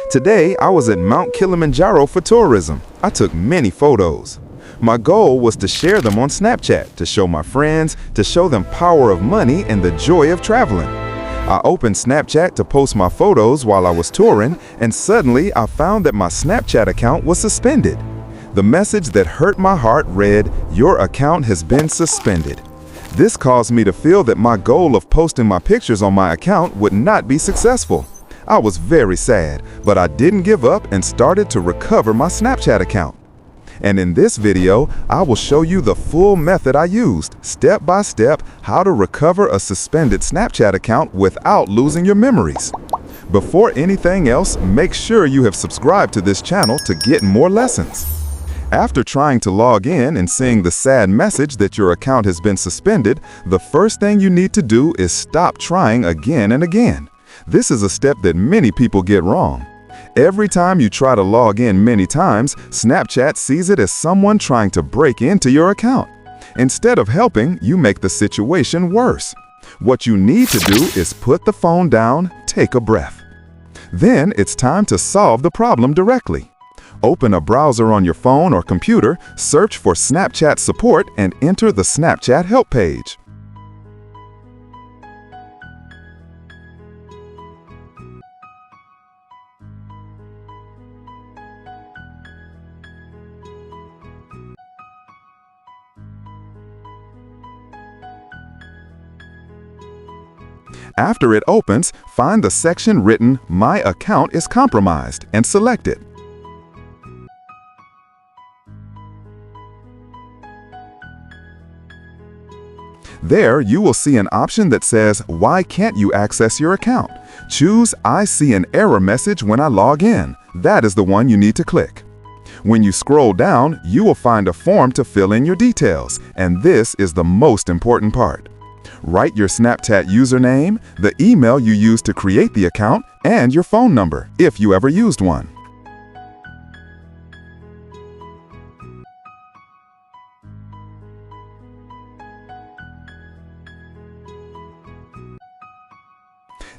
Today, I was at Mount Kilimanjaro for tourism. I took many photos. My goal was to share them on Snapchat, to show my friends, to show them power of money and the joy of traveling. I opened Snapchat to post my photos while I was touring, and suddenly I found that my Snapchat account was suspended. The message that hurt my heart read, "Your account has been suspended." This caused me to feel that my goal of posting my pictures on my account would not be successful. I was very sad, but I didn't give up and started to recover my Snapchat account. And in this video, I will show you the full method I used, step by step, how to recover a suspended Snapchat account without losing your memories. Before anything else, make sure you have subscribed to this channel to get more lessons. After trying to log in and seeing the sad message that your account has been suspended, the first thing you need to do is stop trying again and again. This is a step that many people get wrong. Every time you try to log in many times, Snapchat sees it as someone trying to break into your account. Instead of helping, you make the situation worse. What you need to do is put the phone down, take a breath. Then it's time to solve the problem directly. Open a browser on your phone or computer, search for Snapchat support, and enter the Snapchat help page. After it opens, find the section written "My account is compromised" and select it. There, you will see an option that says, "Why can't you access your account?" Choose "I see an error message when I log in." That is the one you need to click. When you scroll down, you will find a form to fill in your details, and this is the most important part. Write your Snapchat username, the email you used to create the account, and your phone number, if you ever used one.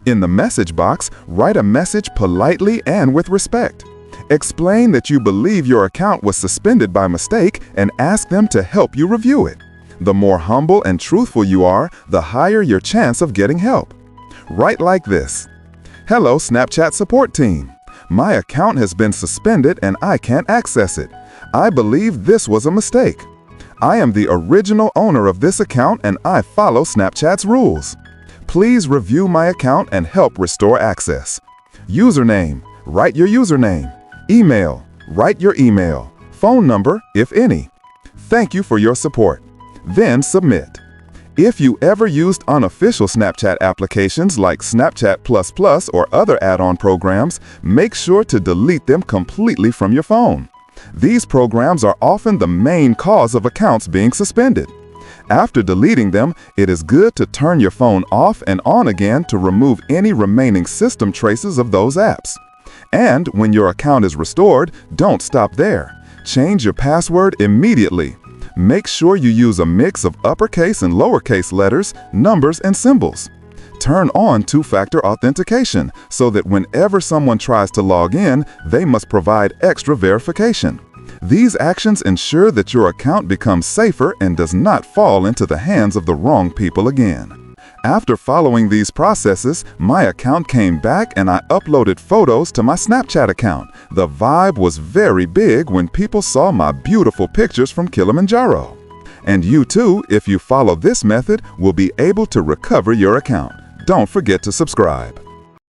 In the message box, write a message politely and with respect. Explain that you believe your account was suspended by mistake and ask them to help you review it. The more humble and truthful you are, the higher your chance of getting help. Write like this: "Hello, Snapchat support team. My account has been suspended and I can't access it. I believe this was a mistake. I am the original owner of this account and I follow Snapchat's rules. Please review my account and help restore access. Username, write your username. Email, write your email. Phone number, if any. Thank you for your support." Then submit. If you ever used unofficial Snapchat applications like Snapchat Plus or other add-on programs, make sure to delete them completely from your phone. These programs are often the main cause of accounts being suspended. After deleting them, it is good to turn your phone off and on again to remove any remaining system traces of those apps. And when your account is restored, don't stop there. Change your password immediately. Make sure you use a mix of uppercase and lowercase letters, numbers, and symbols. Turn on two-factor authentication so that whenever someone tries to log in, they must provide extra verification. These actions ensure that your account becomes safer and does not fall into the hands of the wrong people again. After following these processes, my account came back and I uploaded photos to my Snapchat account. The vibe was very big when people saw my beautiful pictures from Kilimanjaro. And you too, if you follow this method, will be able to recover your account. Don't forget to subscribe.